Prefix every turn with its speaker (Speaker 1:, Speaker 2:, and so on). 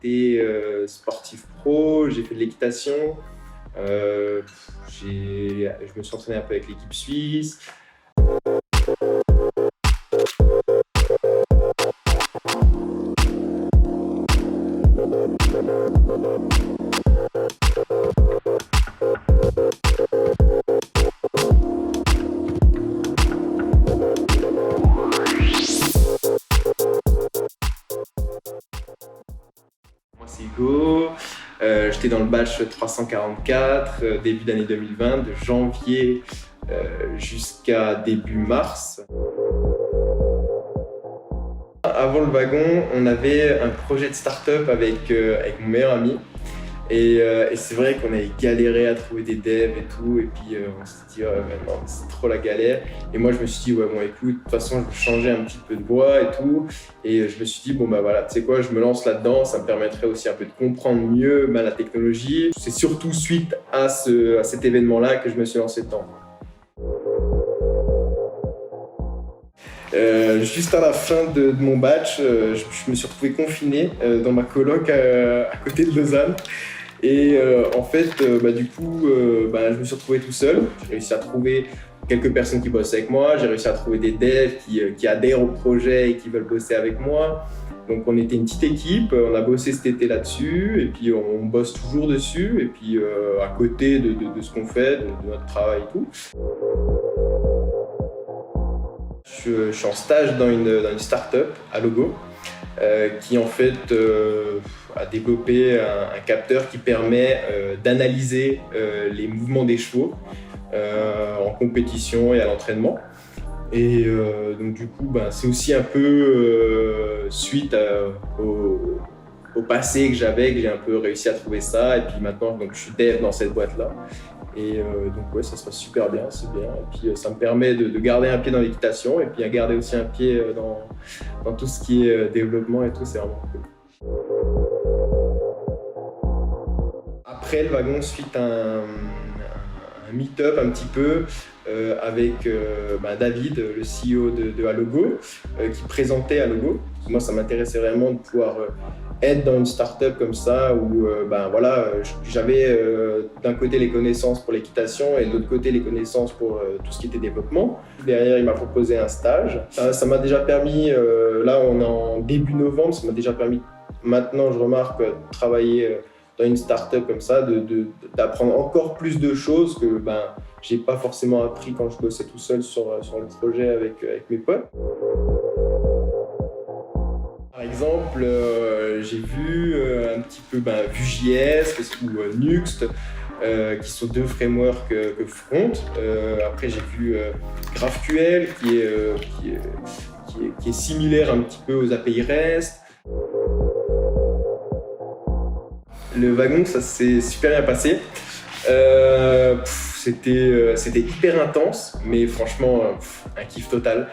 Speaker 1: été sportif pro, j'ai fait de l'équitation, je me suis entraîné un peu avec l'équipe suisse. Moi c'est Hugo, j'étais dans le batch 344, début d'année 2020, de janvier jusqu'à début mars. Avant le wagon, on avait un projet de start-up avec mon meilleur ami. Et c'est vrai qu'on avait galéré à trouver des devs et tout, et puis on s'est dit non, c'est trop la galère. Et moi je me suis dit ouais bon écoute, de toute façon je vais changer un petit peu de voie et tout. Et je me suis dit bon bah voilà, tu sais quoi, je me lance là-dedans, ça me permettrait aussi un peu de comprendre mieux la technologie. C'est surtout suite à cet événement-là que je me suis lancé dedans. Juste à la fin de mon batch, je me suis retrouvé confiné dans ma coloc à côté de Lausanne. Et en fait, du coup, je me suis retrouvé tout seul. J'ai réussi à trouver quelques personnes qui bossent avec moi. J'ai réussi à trouver des devs qui adhèrent au projet et qui veulent bosser avec moi. Donc on était une petite équipe, on a bossé cet été là-dessus et puis on bosse toujours dessus. Et puis à côté de ce qu'on fait, de notre travail et tout. Je suis en stage dans une start-up à Logo qui en fait a développé un capteur qui permet d'analyser les mouvements des chevaux en compétition et à l'entraînement. Et donc du coup, c'est aussi un peu suite au passé que j'ai un peu réussi à trouver ça. Et puis maintenant, donc, je suis dev dans cette boîte-là. Et donc ouais, ça se passe super bien, c'est bien. Et puis ça me permet de garder un pied dans l'équitation et puis à garder aussi un pied dans tout ce qui est développement et tout, c'est vraiment cool. Après le wagon, suite à un meet-up un petit peu avec David, le CEO de Allogo, qui présentait Allogo. Moi, ça m'intéressait vraiment de pouvoir être dans une start-up comme ça où j'avais d'un côté les connaissances pour l'équitation et de l'autre côté les connaissances pour tout ce qui était développement. Derrière, il m'a proposé un stage. Ça m'a déjà permis, là on est en début novembre, ça m'a déjà permis, maintenant je remarque, de travailler dans une start-up comme ça, d'apprendre encore plus de choses que j'ai pas forcément appris quand je bossais tout seul sur le projet avec mes potes. Par exemple, j'ai vu un petit peu Vue.js ou Nuxt, qui sont deux frameworks que Front. Après, j'ai vu GraphQL, qui est similaire un petit peu aux API REST. Le wagon, ça s'est super bien passé. C'était hyper intense, mais franchement, un kiff total.